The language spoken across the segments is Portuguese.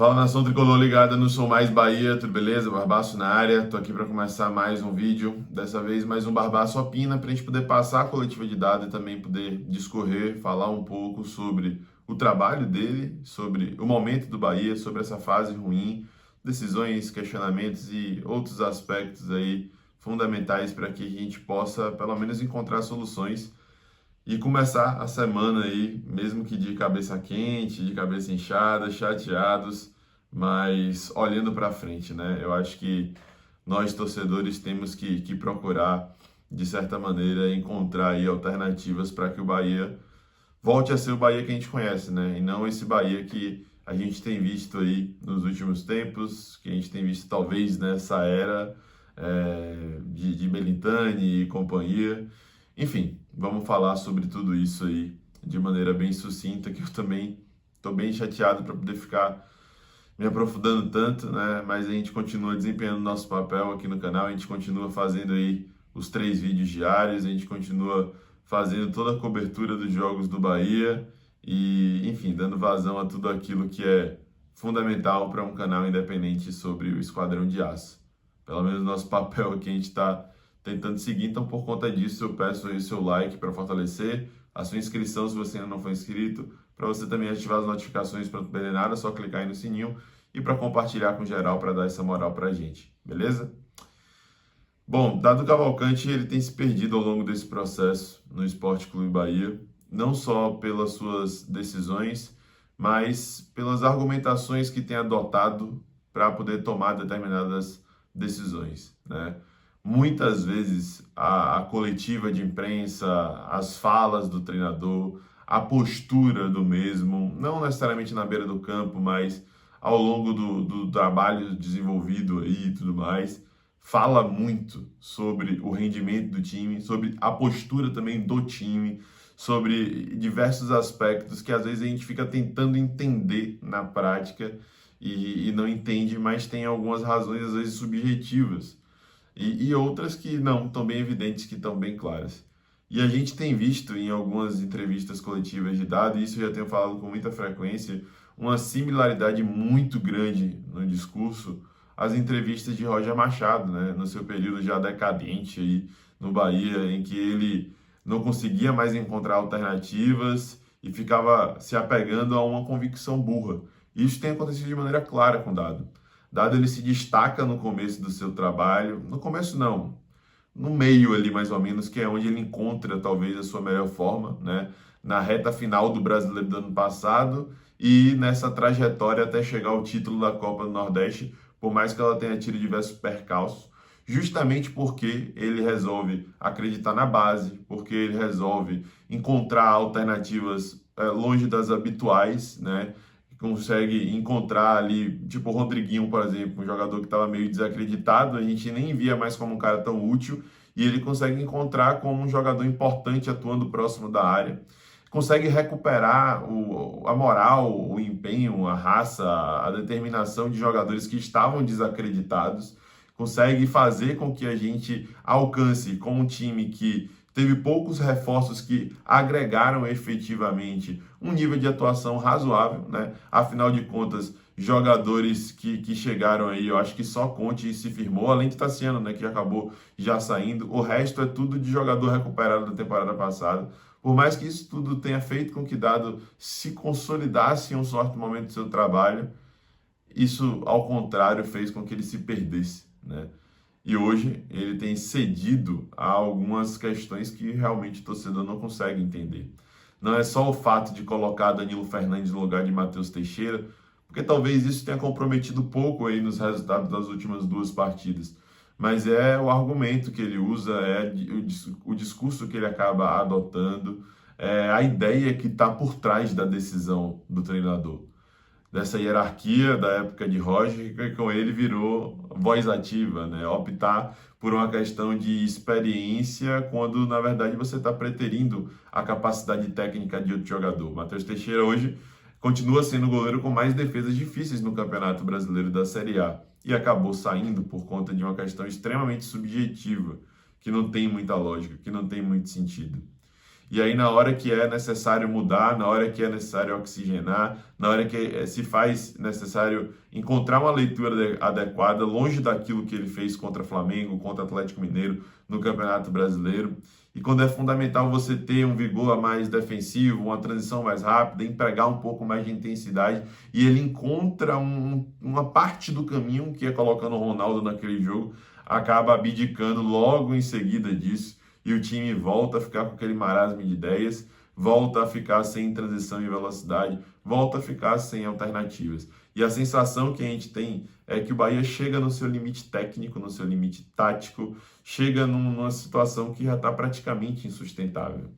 Fala, nação tricolor ligada no Sou Mais Bahia, tudo beleza? Barbaço na área, tô aqui para começar mais um vídeo, dessa vez mais um Barbaço Opina, para a gente poder passar a coletiva de dados e também poder discorrer, falar um pouco sobre o trabalho dele, sobre o momento do Bahia, sobre essa fase ruim, decisões, questionamentos e outros aspectos aí fundamentais para que a gente possa, pelo menos, encontrar soluções e começar a semana aí, mesmo que de cabeça quente, de cabeça inchada, chateados, mas olhando para frente, né? Eu acho que nós torcedores temos que procurar, de certa maneira, encontrar aí alternativas para que o Bahia volte a ser o Bahia que a gente conhece, né? E não esse Bahia que a gente tem visto aí nos últimos tempos, que a gente tem visto talvez nessa era de Belintani e companhia. Enfim, vamos falar sobre tudo isso aí de maneira bem sucinta, que eu também estou bem chateado para poder ficar me aprofundando tanto, né? Mas a gente continua desempenhando nosso papel aqui no canal, a gente continua fazendo aí os 3 vídeos diários, a gente continua fazendo toda a cobertura dos jogos do Bahia e, enfim, dando vazão a tudo aquilo que é fundamental para um canal independente sobre o Esquadrão de Aço. Pelo menos nosso papel aqui a gente está tentando seguir, então por conta disso eu peço aí o seu like para fortalecer, a sua inscrição se você ainda não for inscrito, para você também ativar as notificações para não perder nada, é só clicar aí no sininho e para compartilhar com geral para dar essa moral para a gente, beleza? Bom, Dado Cavalcante ele tem se perdido ao longo desse processo no Sport Clube Bahia, não só pelas suas decisões, mas pelas argumentações que tem adotado para poder tomar determinadas decisões, né? Muitas vezes a coletiva de imprensa, as falas do treinador, a postura do mesmo, não necessariamente na beira do campo, mas ao longo do trabalho desenvolvido aí e tudo mais, fala muito sobre o rendimento do time, sobre a postura também do time, sobre diversos aspectos que às vezes a gente fica tentando entender na prática e não entende, mas tem algumas razões às vezes subjetivas e outras que não estão bem evidentes, que estão bem claras. E a gente tem visto em algumas entrevistas coletivas de dados, e isso eu já tenho falado com muita frequência, uma similaridade muito grande no discurso às entrevistas de Roger Machado, né, no seu período já decadente aí no Bahia, em que ele não conseguia mais encontrar alternativas e ficava se apegando a uma convicção burra. Isso tem acontecido de maneira clara com o Dado. Dado ele se destaca no começo do seu trabalho, no começo não, no meio ali mais ou menos, que é onde ele encontra talvez a sua melhor forma, né? Na reta final do Brasileiro do ano passado e nessa trajetória até chegar ao título da Copa do Nordeste, por mais que ela tenha tido diversos percalços, justamente porque ele resolve acreditar na base, porque ele resolve encontrar alternativas longe das habituais, né? Consegue encontrar ali, tipo o Rodriguinho, por exemplo, um jogador que estava meio desacreditado, a gente nem via mais como um cara tão útil, e ele consegue encontrar como um jogador importante atuando próximo da área. Consegue recuperar a moral, o empenho, a raça, a determinação de jogadores que estavam desacreditados, consegue fazer com que a gente alcance com um time que teve poucos reforços que agregaram efetivamente um nível de atuação razoável, né? Afinal de contas, jogadores que chegaram aí, eu acho que só Conte se firmou, além de Tassiano, né, que acabou já saindo. O resto é tudo de jogador recuperado da temporada passada. Por mais que isso tudo tenha feito com que Dado se consolidasse em um certo momento do seu trabalho, isso, ao contrário, fez com que ele se perdesse, né? E hoje ele tem cedido a algumas questões que realmente o torcedor não consegue entender. Não é só o fato de colocar Danilo Fernandes no lugar de Matheus Teixeira, porque talvez isso tenha comprometido pouco aí nos resultados das últimas 2 partidas, mas é o argumento que ele usa, é o discurso que ele acaba adotando, é a ideia que está por trás da decisão do treinador, dessa hierarquia da época de Roger, que com ele virou voz ativa, né? Optar por uma questão de experiência, quando na verdade você está preterindo a capacidade técnica de outro jogador. Matheus Teixeira hoje continua sendo o goleiro com mais defesas difíceis no Campeonato Brasileiro da Série A e acabou saindo por conta de uma questão extremamente subjetiva, que não tem muita lógica, que não tem muito sentido. E aí, na hora que é necessário mudar, na hora que é necessário oxigenar, na hora que se faz necessário encontrar uma leitura adequada, longe daquilo que ele fez contra Flamengo, contra Atlético Mineiro no Campeonato Brasileiro. E quando é fundamental você ter um vigor a mais defensivo, uma transição mais rápida, empregar um pouco mais de intensidade, e ele encontra uma parte do caminho, que é colocando o Ronaldo naquele jogo, acaba abdicando logo em seguida disso, e o time volta a ficar com aquele marasmo de ideias, volta a ficar sem transição e velocidade, volta a ficar sem alternativas. E a sensação que a gente tem é que o Bahia chega no seu limite técnico, no seu limite tático, chega numa situação que já está praticamente insustentável.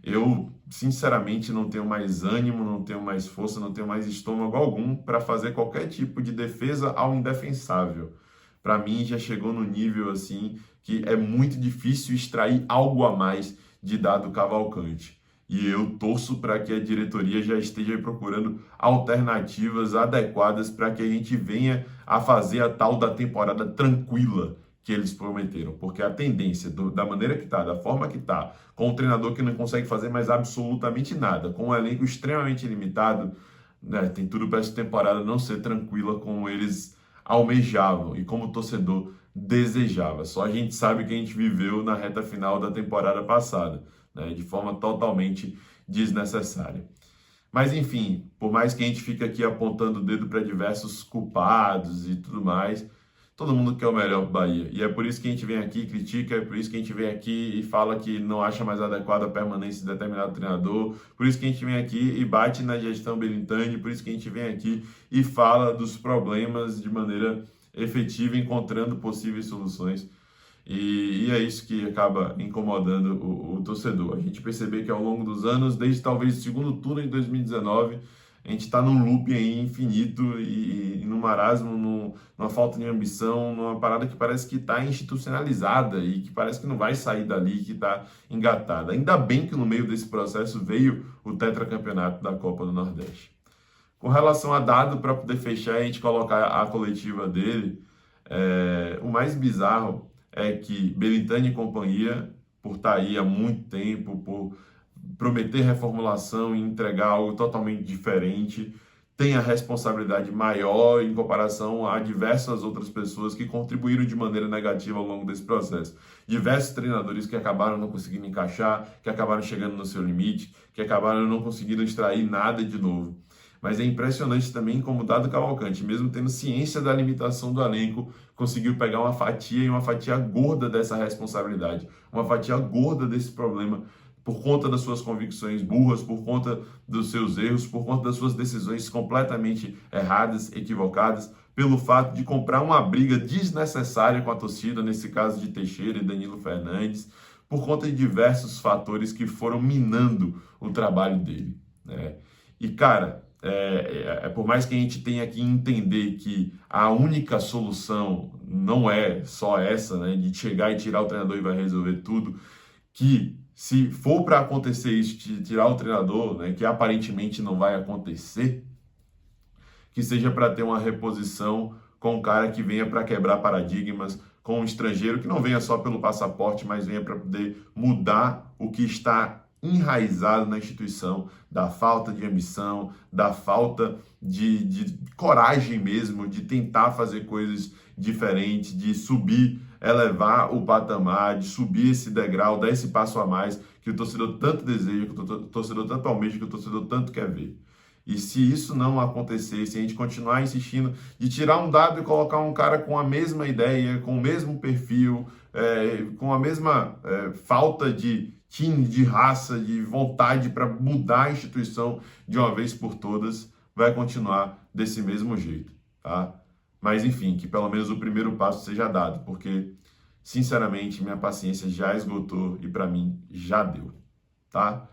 Eu, sinceramente, não tenho mais ânimo, não tenho mais força, não tenho mais estômago algum para fazer qualquer tipo de defesa ao indefensável. Para mim, já chegou no nível assim que é muito difícil extrair algo a mais de Dado Cavalcante. E eu torço para que a diretoria já esteja procurando alternativas adequadas para que a gente venha a fazer a tal da temporada tranquila que eles prometeram. Porque a tendência, da maneira que está, da forma que está, com um treinador que não consegue fazer mais absolutamente nada, com um elenco extremamente limitado, né, tem tudo para essa temporada não ser tranquila como eles almejavam e como o torcedor desejava. Só a gente sabe que a gente viveu na reta final da temporada passada, né, de forma totalmente desnecessária. Mas enfim, por mais que a gente fique aqui apontando o dedo para diversos culpados e tudo mais, todo mundo quer o melhor para o Bahia. E é por isso que a gente vem aqui e critica, é por isso que a gente vem aqui e fala que não acha mais adequada a permanência de determinado treinador, por isso que a gente vem aqui e bate na gestão Belintani, por isso que a gente vem aqui e fala dos problemas de maneira efetiva, encontrando possíveis soluções. E é isso que acaba incomodando o torcedor. A gente perceber que ao longo dos anos, desde talvez o segundo turno de 2019, a gente está num loop aí infinito e num marasmo, numa falta de ambição, numa parada que parece que está institucionalizada e que parece que não vai sair dali, que está engatada. Ainda bem que no meio desse processo veio o tetracampeonato da Copa do Nordeste. Com relação a Dado, para poder fechar e a gente colocar a coletiva dele, o mais bizarro é que Belintani e companhia, por estar aí há muito tempo, por prometer reformulação e entregar algo totalmente diferente, tem a responsabilidade maior em comparação a diversas outras pessoas que contribuíram de maneira negativa ao longo desse processo. Diversos treinadores que acabaram não conseguindo encaixar, que acabaram chegando no seu limite, que acabaram não conseguindo extrair nada de novo. Mas é impressionante também como Dado Cavalcante, mesmo tendo ciência da limitação do elenco, conseguiu pegar uma fatia e uma fatia gorda dessa responsabilidade, uma fatia gorda desse problema, por conta das suas convicções burras, por conta dos seus erros, por conta das suas decisões completamente erradas, equivocadas, pelo fato de comprar uma briga desnecessária com a torcida, nesse caso de Teixeira e Danilo Fernandes, por conta de diversos fatores que foram minando o trabalho dele, né? E, cara, por mais que a gente tenha que entender que a única solução não é só essa, né, de chegar e tirar o treinador e vai resolver tudo, que se for para acontecer isso, de tirar o treinador, né, que aparentemente não vai acontecer, que seja para ter uma reposição com um cara que venha para quebrar paradigmas, com um estrangeiro que não venha só pelo passaporte, mas venha para poder mudar o que está enraizado na instituição, da falta de ambição, da falta de coragem mesmo, de tentar fazer coisas diferentes, de subir, elevar o patamar, de subir esse degrau, dar esse passo a mais que o torcedor tanto deseja, que o torcedor tanto almeja, que o torcedor tanto quer ver. E se isso não acontecer, se a gente continuar insistindo de tirar um dado e colocar um cara com a mesma ideia, com o mesmo perfil, com a mesma falta de time, de raça, de vontade para mudar a instituição de uma vez por todas, vai continuar desse mesmo jeito, tá? Mas enfim, que pelo menos o primeiro passo seja dado, porque, sinceramente, minha paciência já esgotou e para mim já deu, tá?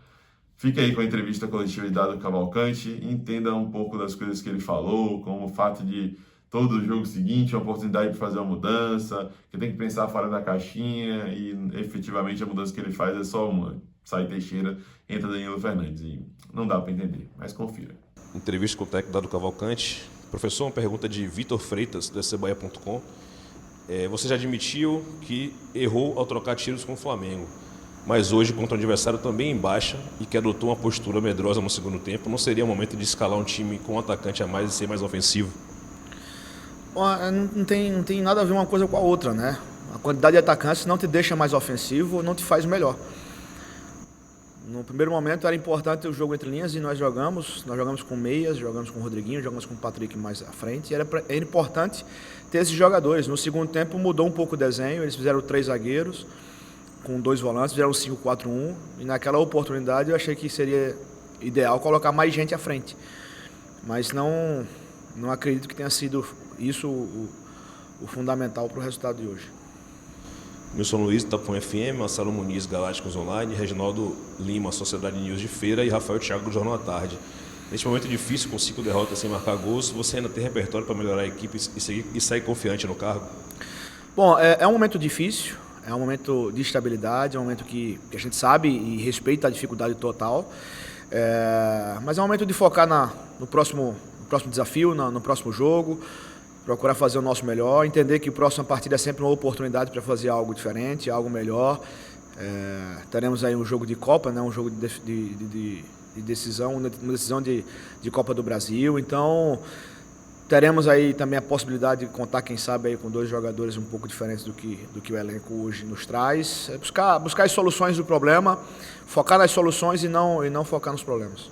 Fique aí com a entrevista coletiva de Dado Cavalcante, entenda um pouco das coisas que ele falou, como o fato de todo jogo seguinte, a oportunidade de fazer uma mudança, que tem que pensar fora da caixinha e efetivamente a mudança que ele faz é só uma. Sai Teixeira, entra Danilo Fernandes e não dá para entender, mas confira. Entrevista com o técnico Dado Cavalcante. Professor, uma pergunta de Vitor Freitas, do SCBahia.com. Você já admitiu que errou ao trocar tiros com o Flamengo. Mas hoje, contra um adversário também em baixa e que adotou uma postura medrosa no segundo tempo, não seria o momento de escalar um time com um atacante a mais e ser mais ofensivo? Bom, não tem nada a ver uma coisa com a outra, né? A quantidade de atacantes não te deixa mais ofensivo, não te faz melhor. No primeiro momento era importante o jogo entre linhas e nós jogamos com meias, jogamos com o Rodriguinho, jogamos com o Patrick mais à frente, e era importante ter esses jogadores. No segundo tempo mudou um pouco o desenho, eles fizeram 3 zagueiros, com 2 volantes, fizeram 5-4-1, e naquela oportunidade eu achei que seria ideal colocar mais gente à frente. Mas não acredito que tenha sido isso o fundamental para o resultado de hoje. Wilson Luiz, Tapão FM, Marcelo Muniz, Galácticos Online, Reginaldo Lima, Sociedade News de Feira e Rafael Thiago do Jornal à Tarde. Neste momento difícil, com 5 derrotas sem marcar gols, você ainda tem repertório para melhorar a equipe e sair confiante no cargo? Bom, é um momento difícil, é um momento de estabilidade, é um momento que a gente sabe e respeita a dificuldade total, mas é um momento de focar no próximo desafio, no próximo jogo, procurar fazer o nosso melhor, entender que a próxima partida é sempre uma oportunidade para fazer algo diferente, algo melhor. Teremos aí um jogo de Copa, né? Um jogo de decisão, uma decisão de Copa do Brasil, então teremos aí também a possibilidade de contar, quem sabe, aí com 2 jogadores um pouco diferentes do que o elenco hoje nos traz. Buscar as soluções do problema, focar nas soluções e não focar nos problemas.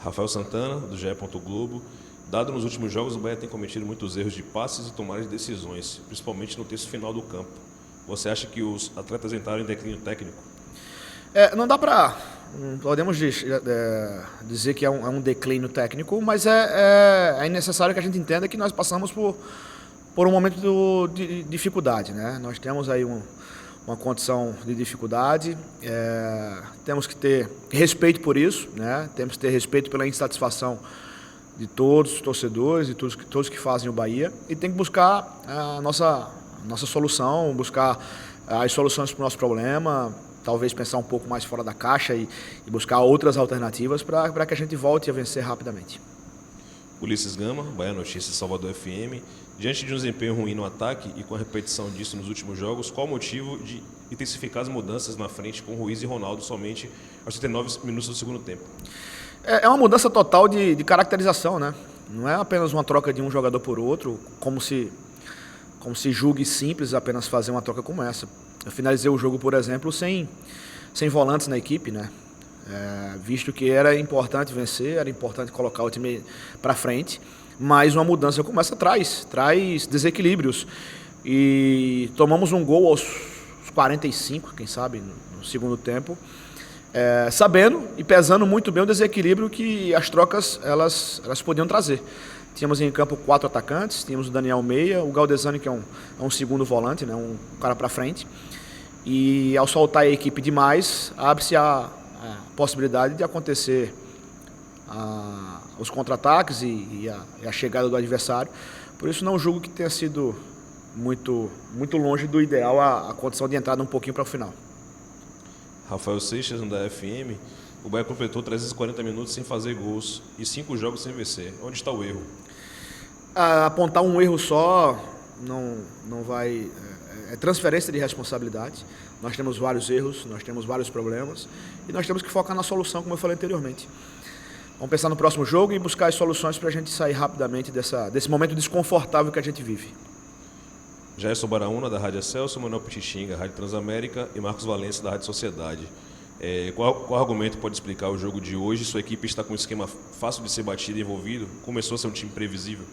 Rafael Santana, do GE. Globo. Dado nos últimos jogos, o Bahia tem cometido muitos erros de passes e tomada de decisões, principalmente no terço final do campo. Você acha que os atletas entraram em declínio técnico? Não dá para... Podemos dizer que é um declínio técnico, mas é necessário que a gente entenda que nós passamos por um momento de dificuldade, né? Nós temos aí uma condição de dificuldade, temos que ter respeito por isso, né? Temos que ter respeito pela insatisfação de todos os torcedores, de todos que fazem o Bahia, e tem que buscar a nossa solução, buscar as soluções para o nosso problema, talvez pensar um pouco mais fora da caixa e buscar outras alternativas para que a gente volte a vencer rapidamente. Ulisses Gama, Bahia Notícias, Salvador FM. Diante de um desempenho ruim no ataque e com a repetição disso nos últimos jogos, qual o motivo de intensificar as mudanças na frente com Ruiz e Ronaldo somente aos 39 minutos do segundo tempo? É uma mudança total de caracterização, né? Não é apenas uma troca de um jogador por outro, como se julgue simples apenas fazer uma troca como essa. Eu finalizei o jogo, por exemplo, sem volantes na equipe, né? Visto que era importante vencer, era importante colocar o time para frente, mas uma mudança como essa traz desequilíbrios. E tomamos um gol aos 45, quem sabe, no segundo tempo, sabendo e pesando muito bem o desequilíbrio que as trocas elas podiam trazer. Tínhamos em campo 4 atacantes, tínhamos o Daniel Meia, o Galdesani, que é um segundo volante, né, um cara para frente. E ao soltar a equipe demais, abre-se a possibilidade de acontecer os contra-ataques e a chegada do adversário. Por isso não julgo que tenha sido muito longe do ideal a condição de entrada um pouquinho para o final. Rafael Seixas, da FM. O Bahia completou 340 minutos sem fazer gols e 5 jogos sem vencer. Onde está o erro? Apontar um erro só não vai... É transferência de responsabilidade. Nós temos vários erros, nós temos vários problemas e nós temos que focar na solução, como eu falei anteriormente. Vamos pensar no próximo jogo e buscar as soluções para a gente sair rapidamente desse momento desconfortável que a gente vive. Jairson Baraúna, da Rádio Celso, Manuel Pichichinga, Rádio Transamérica e Marcos Valença, da Rádio Sociedade. Qual argumento pode explicar o jogo de hoje? Sua equipe está com um esquema fácil de ser batido e envolvido? Começou a ser um time previsível?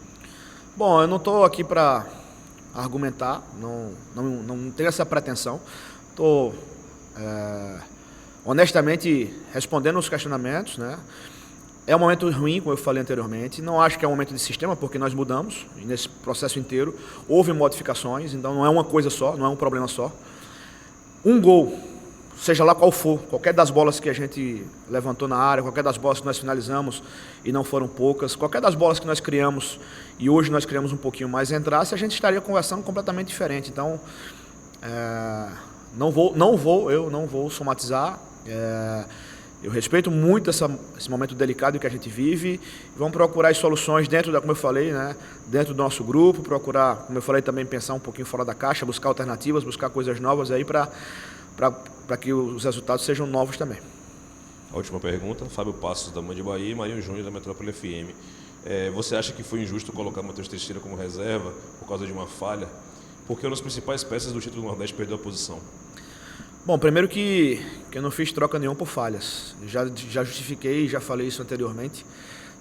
Bom, eu não estou aqui para argumentar, não tenho essa pretensão. Estou honestamente respondendo os questionamentos, né? É um momento ruim, como eu falei anteriormente. Não acho que é um momento de sistema, porque nós mudamos e nesse processo inteiro houve modificações, então não é uma coisa só, não é um problema só. Um gol, seja lá qual for, qualquer das bolas que a gente levantou na área, qualquer das bolas que nós finalizamos e não foram poucas, qualquer das bolas que nós criamos e hoje nós criamos um pouquinho mais, entrasse, a gente estaria conversando completamente diferente. Então, eu não vou somatizar. Eu respeito muito esse momento delicado que a gente vive. Vamos procurar as soluções dentro como eu falei, né, dentro do nosso grupo, procurar, como eu falei também, pensar um pouquinho fora da caixa, buscar alternativas, buscar coisas novas aí para que os resultados sejam novos também. A última pergunta, Fábio Passos, da Mãe de Bahia, e Marinho Júnior, da Metrópole FM. Você acha que foi injusto colocar o Matheus Teixeira como reserva por causa de uma falha? Porque uma das principais peças do título do Nordeste perdeu a posição. Bom, primeiro que eu não fiz troca nenhuma por falhas. Já justifiquei, já falei isso anteriormente.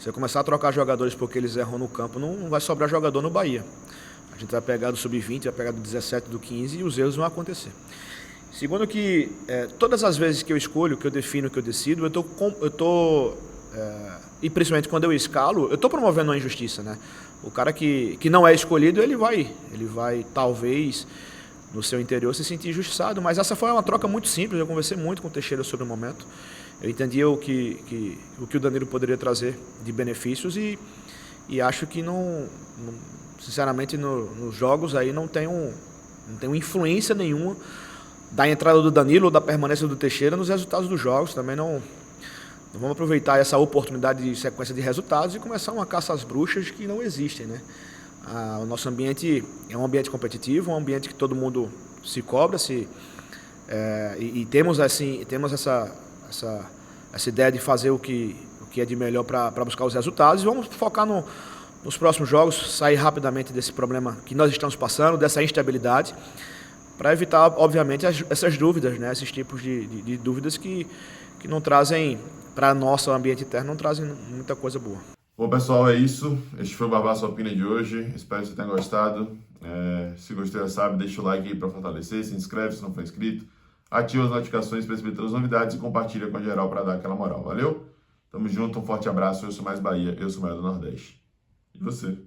Se eu começar a trocar jogadores porque eles erram no campo, não vai sobrar jogador no Bahia. A gente vai pegar do sub-20, vai pegar do 17, do 15 e os erros vão acontecer. Segundo que todas as vezes que eu escolho, que eu defino, que eu decido, e principalmente quando eu escalo, eu estou promovendo uma injustiça, né? O cara que não é escolhido, ele vai talvez no seu interior se sentir injustiçado, mas essa foi uma troca muito simples. Eu conversei muito com o Teixeira sobre o momento. Eu entendia o que o Danilo poderia trazer de benefícios e acho que sinceramente nos jogos aí não tem influência nenhuma da entrada do Danilo ou da permanência do Teixeira nos resultados dos jogos. Também não vamos aproveitar essa oportunidade de sequência de resultados e começar uma caça às bruxas que não existem, né? O nosso ambiente é um ambiente competitivo, um ambiente que todo mundo se cobra, e temos essa ideia de fazer o que é de melhor para buscar os resultados, e vamos focar nos próximos jogos, sair rapidamente desse problema que nós estamos passando, dessa instabilidade, para evitar, obviamente, essas dúvidas, né? Esses tipos de dúvidas que não trazem, para nosso ambiente interno, não trazem muita coisa boa. Bom, pessoal, é isso. Este foi o Barbaço Opina de hoje. Espero que você tenha gostado. Se gostou, já sabe, deixa o like aí para fortalecer, se inscreve se não for inscrito, ativa as notificações para receber todas as novidades e compartilha com a geral para dar aquela moral. Valeu? Tamo junto, um forte abraço. Eu sou Mais Bahia, eu sou Mais do Nordeste. E você?